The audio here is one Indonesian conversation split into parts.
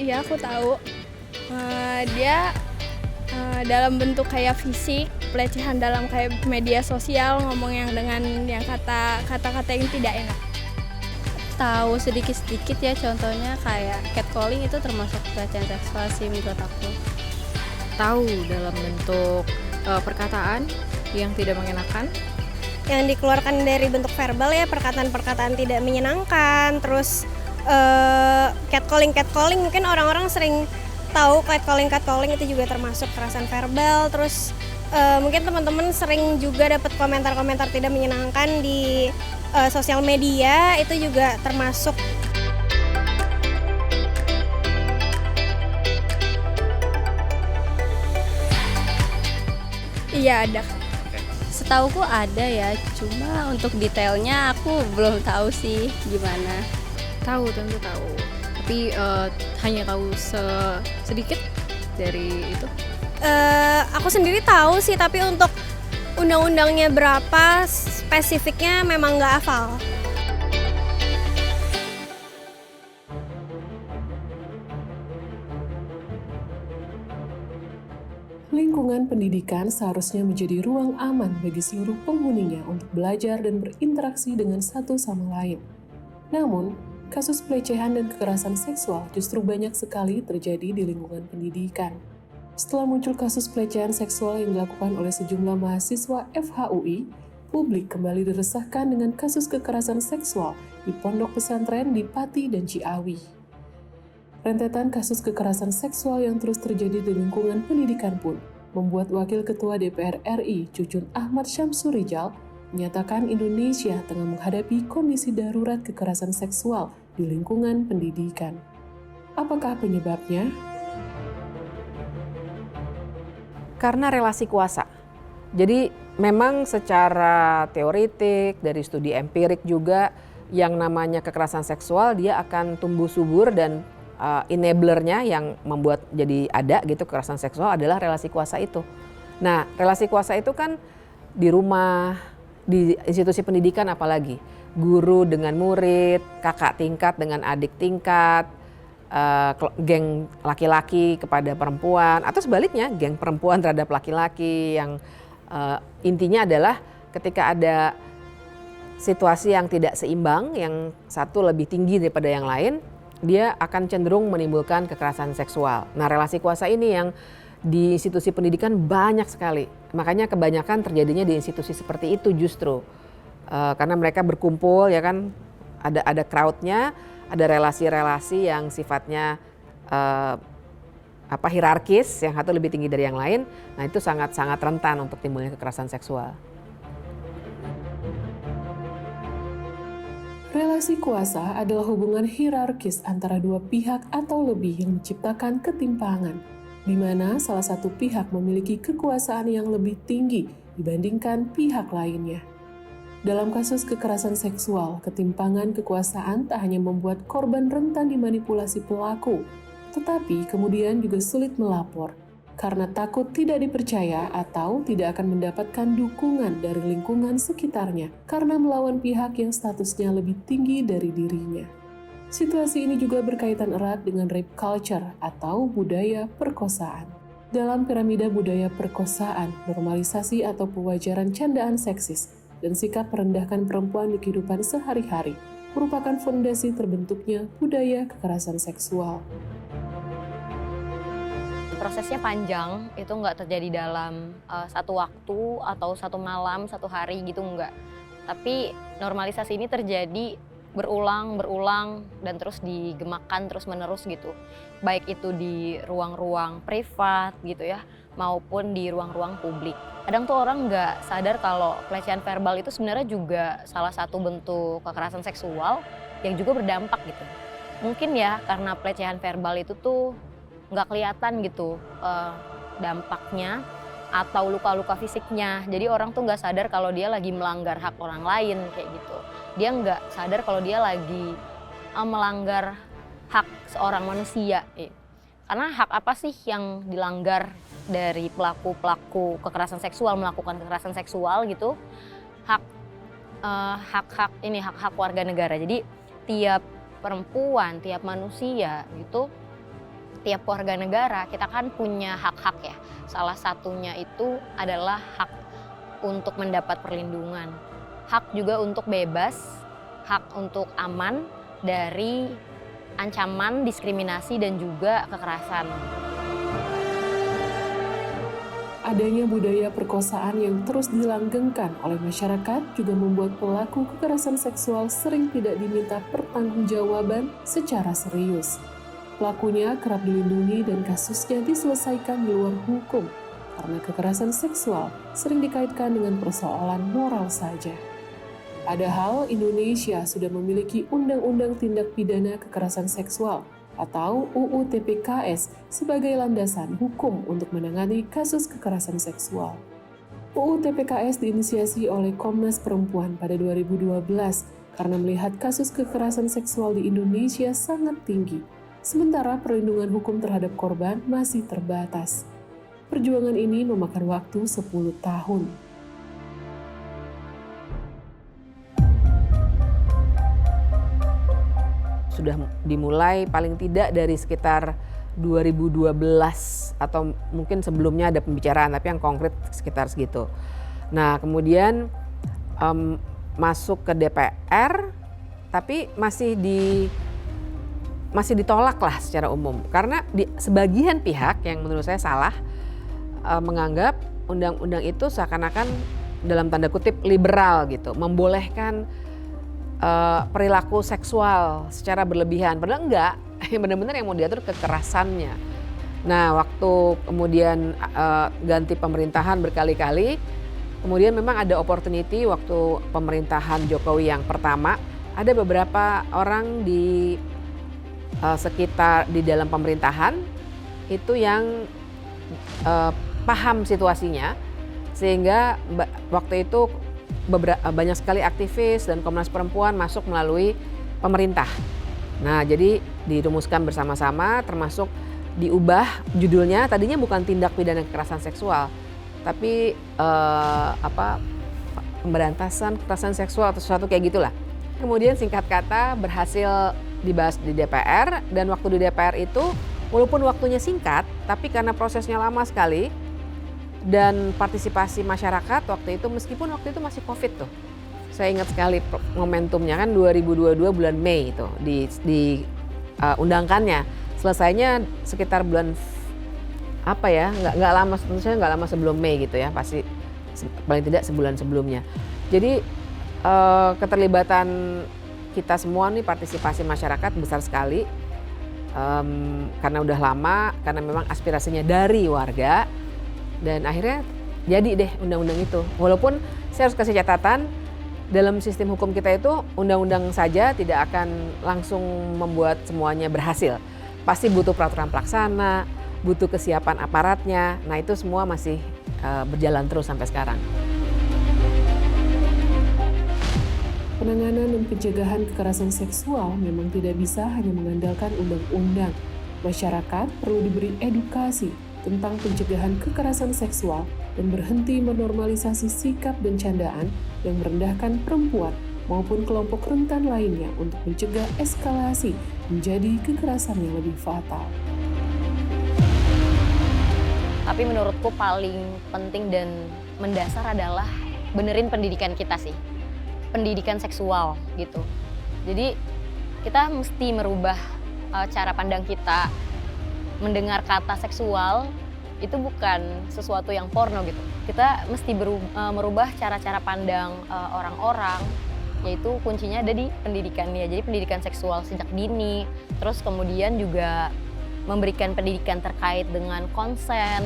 Iya, aku tahu. Dia dalam bentuk kayak fisik, pelecehan dalam kayak media sosial, ngomong yang dengan yang kata-kata yang tidak enak. Tahu sedikit-sedikit ya, contohnya kayak catcalling itu termasuk pelecehan seksual sih menurut aku. Tahu dalam bentuk perkataan yang tidak mengenakan. Yang dikeluarkan dari bentuk verbal ya, perkataan-perkataan tidak menyenangkan, terus catcalling mungkin orang-orang sering tahu catcalling itu juga termasuk kekerasan verbal. Terus mungkin teman-teman sering juga dapat komentar-komentar tidak menyenangkan di sosial media, itu juga termasuk. Iya, ada. Setauku ada ya, cuma untuk detailnya aku belum tahu sih gimana. Tahu, tentu tahu. Tapi hanya tahu sedikit dari itu. Aku sendiri tahu sih, tapi untuk undang-undangnya berapa spesifiknya memang nggak hafal. Lingkungan pendidikan seharusnya menjadi ruang aman bagi seluruh penghuninya untuk belajar dan berinteraksi dengan satu sama lain. Namun, kasus pelecehan dan kekerasan seksual justru banyak sekali terjadi di lingkungan pendidikan. Setelah muncul kasus pelecehan seksual yang dilakukan oleh sejumlah mahasiswa FHUI, publik kembali diresahkan dengan kasus kekerasan seksual di pondok pesantren di Pati dan Ciawi. Rentetan kasus kekerasan seksual yang terus terjadi di lingkungan pendidikan pun membuat Wakil Ketua DPR RI Cucun Ahmad Syamsurijal menyatakan Indonesia tengah menghadapi kondisi darurat kekerasan seksual di lingkungan pendidikan. Apakah penyebabnya? Karena relasi kuasa. Jadi memang secara teoritik, dari studi empirik juga, yang namanya kekerasan seksual dia akan tumbuh subur dan enablernya yang membuat jadi ada gitu kekerasan seksual adalah relasi kuasa itu. Nah, relasi kuasa itu kan di rumah, di institusi pendidikan apalagi, guru dengan murid, kakak tingkat dengan adik tingkat, geng laki-laki kepada perempuan, atau sebaliknya geng perempuan terhadap laki-laki yang intinya adalah ketika ada situasi yang tidak seimbang, yang satu lebih tinggi daripada yang lain, dia akan cenderung menimbulkan kekerasan seksual. Nah, relasi kuasa ini yang di institusi pendidikan banyak sekali. Makanya kebanyakan terjadinya di institusi seperti itu justru. Karena mereka berkumpul ya kan, ada crowd-nya, ada relasi-relasi yang sifatnya hierarkis, yang satu lebih tinggi dari yang lain. Nah, itu sangat-sangat rentan untuk timbulnya kekerasan seksual. Relasi kuasa adalah hubungan hierarkis antara dua pihak atau lebih yang menciptakan ketimpangan, di mana salah satu pihak memiliki kekuasaan yang lebih tinggi dibandingkan pihak lainnya. Dalam kasus kekerasan seksual, ketimpangan kekuasaan tak hanya membuat korban rentan dimanipulasi pelaku, tetapi kemudian juga sulit melapor, karena takut tidak dipercaya atau tidak akan mendapatkan dukungan dari lingkungan sekitarnya karena melawan pihak yang statusnya lebih tinggi dari dirinya. Situasi ini juga berkaitan erat dengan rape culture atau budaya perkosaan. Dalam piramida budaya perkosaan, normalisasi atau pewajaran candaan seksis dan sikap merendahkan perempuan di kehidupan sehari-hari merupakan fondasi terbentuknya budaya kekerasan seksual. Prosesnya panjang, itu nggak terjadi dalam satu waktu atau satu malam, satu hari gitu nggak. Tapi normalisasi ini terjadi berulang dan terus digemakan terus-menerus gitu. Baik itu di ruang-ruang privat gitu ya, maupun di ruang-ruang publik. Kadang tuh orang nggak sadar kalau pelecehan verbal itu sebenarnya juga salah satu bentuk kekerasan seksual yang juga berdampak gitu. Mungkin ya karena pelecehan verbal itu tuh nggak kelihatan gitu dampaknya atau luka-luka fisiknya. Jadi orang tuh nggak sadar kalau dia lagi melanggar hak orang lain kayak gitu. Dia nggak sadar kalau dia lagi melanggar hak seorang manusia. Karena hak apa sih yang dilanggar dari pelaku-pelaku kekerasan seksual melakukan kekerasan seksual gitu? Hak-hak warga negara. Jadi tiap perempuan, tiap manusia gitu tiap warga negara kita kan punya hak-hak ya. Salah satunya itu adalah hak untuk mendapat perlindungan, hak juga untuk bebas, hak untuk aman dari ancaman, diskriminasi dan juga kekerasan. Adanya budaya perkosaan yang terus dilanggengkan oleh masyarakat juga membuat pelaku kekerasan seksual sering tidak diminta pertanggungjawaban secara serius. Pelakunya kerap dilindungi dan kasusnya diselesaikan di luar hukum karena kekerasan seksual sering dikaitkan dengan persoalan moral saja. Padahal Indonesia sudah memiliki Undang-Undang Tindak Pidana Kekerasan Seksual atau UU TPKS sebagai landasan hukum untuk menangani kasus kekerasan seksual. UU TPKS diinisiasi oleh Komnas Perempuan pada 2012 karena melihat kasus kekerasan seksual di Indonesia sangat tinggi, sementara perlindungan hukum terhadap korban masih terbatas. Perjuangan ini memakan waktu 10 tahun. Sudah dimulai paling tidak dari sekitar 2012 atau mungkin sebelumnya ada pembicaraan, tapi yang konkret sekitar segitu. Nah kemudian masuk ke DPR, tapi masih ditolak lah secara umum. Karena sebagian pihak yang menurut saya salah menganggap undang-undang itu seakan-akan dalam tanda kutip liberal gitu, membolehkan perilaku seksual secara berlebihan, padahal enggak, benar-benar yang mau diatur kekerasannya. Nah waktu kemudian ganti pemerintahan berkali-kali, kemudian memang ada opportunity waktu pemerintahan Jokowi yang pertama, ada beberapa orang di sekitar di dalam pemerintahan itu yang paham situasinya, sehingga waktu itu banyak sekali aktivis dan Komnas Perempuan masuk melalui pemerintah. Nah, jadi dirumuskan bersama-sama, termasuk diubah judulnya. Tadinya bukan tindak pidana kekerasan seksual, tapi pemberantasan kekerasan seksual atau sesuatu kayak gitulah. Kemudian singkat kata berhasil dibahas di DPR, dan waktu di DPR itu walaupun waktunya singkat, tapi karena prosesnya lama sekali. Dan partisipasi masyarakat waktu itu, meskipun waktu itu masih COVID tuh. Saya ingat sekali momentumnya kan 2022 bulan Mei itu undangkannya. Selesainya sekitar bulan nggak lama, tentu saja nggak lama sebelum Mei gitu ya, pasti paling tidak sebulan sebelumnya. Jadi keterlibatan kita semua nih, partisipasi masyarakat besar sekali karena udah lama, karena memang aspirasinya dari warga. Dan akhirnya jadi deh undang-undang itu. Walaupun saya harus kasih catatan, dalam sistem hukum kita itu undang-undang saja tidak akan langsung membuat semuanya berhasil. Pasti butuh peraturan pelaksana, butuh kesiapan aparatnya. Nah itu semua masih berjalan terus sampai sekarang. Penanganan dan pencegahan kekerasan seksual memang tidak bisa hanya mengandalkan undang-undang. Masyarakat perlu diberi edukasi tentang pencegahan kekerasan seksual dan berhenti menormalisasi sikap dan candaan yang merendahkan perempuan maupun kelompok rentan lainnya untuk mencegah eskalasi menjadi kekerasan yang lebih fatal. Tapi menurutku paling penting dan mendasar adalah benerin pendidikan kita sih. Pendidikan seksual gitu. Jadi kita mesti merubah cara pandang kita. Mendengar kata seksual itu bukan sesuatu yang porno gitu. Kita mesti merubah cara-cara pandang orang-orang, yaitu kuncinya ada di pendidikannya. Jadi pendidikan seksual sejak dini, terus kemudian juga memberikan pendidikan terkait dengan konsen,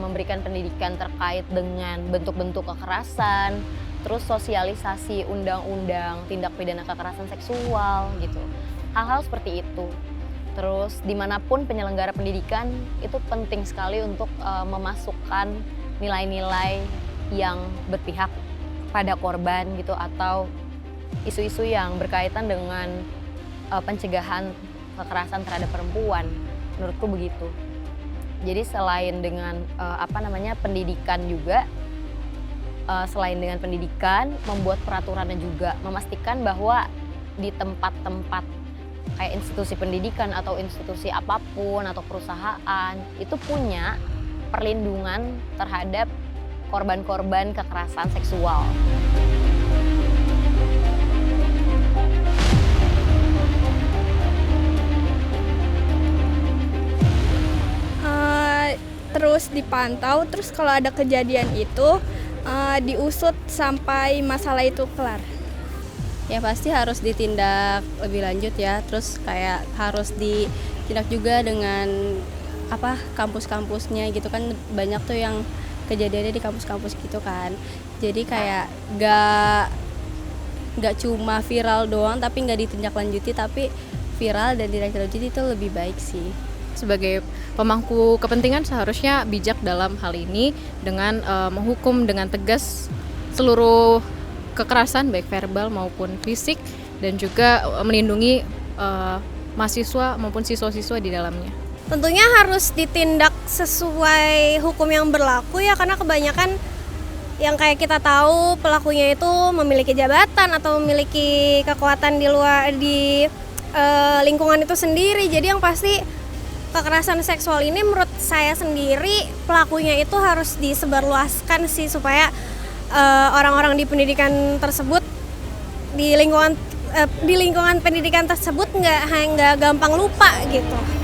memberikan pendidikan terkait dengan bentuk-bentuk kekerasan, terus sosialisasi undang-undang tindak pidana kekerasan seksual gitu. Hal-hal seperti itu. Terus dimanapun penyelenggara pendidikan itu penting sekali untuk memasukkan nilai-nilai yang berpihak pada korban gitu, atau isu-isu yang berkaitan dengan pencegahan kekerasan terhadap perempuan. Menurutku begitu. Jadi selain dengan pendidikan juga, selain dengan pendidikan, membuat peraturannya juga, memastikan bahwa di tempat-tempat kayak institusi pendidikan atau institusi apapun atau perusahaan itu punya perlindungan terhadap korban-korban kekerasan seksual. Terus dipantau, terus kalau ada kejadian itu diusut sampai masalah itu kelar. Ya pasti harus ditindak lebih lanjut ya, terus kayak harus ditindak juga dengan kampus-kampusnya gitu kan, banyak tuh yang kejadiannya di kampus-kampus gitu kan. Jadi kayak nggak cuma viral doang tapi nggak ditindaklanjuti, tapi viral dan ditindaklanjuti itu lebih baik sih. Sebagai pemangku kepentingan seharusnya bijak dalam hal ini dengan menghukum dengan tegas seluruh kekerasan baik verbal maupun fisik, dan juga melindungi mahasiswa maupun siswa-siswa di dalamnya. Tentunya harus ditindak sesuai hukum yang berlaku ya, karena kebanyakan yang kayak kita tahu pelakunya itu memiliki jabatan atau memiliki kekuatan di lingkungan itu sendiri. Jadi yang pasti kekerasan seksual ini menurut saya sendiri pelakunya itu harus disebarluaskan sih, supaya orang-orang di pendidikan tersebut di lingkungan pendidikan tersebut nggak gampang lupa gitu.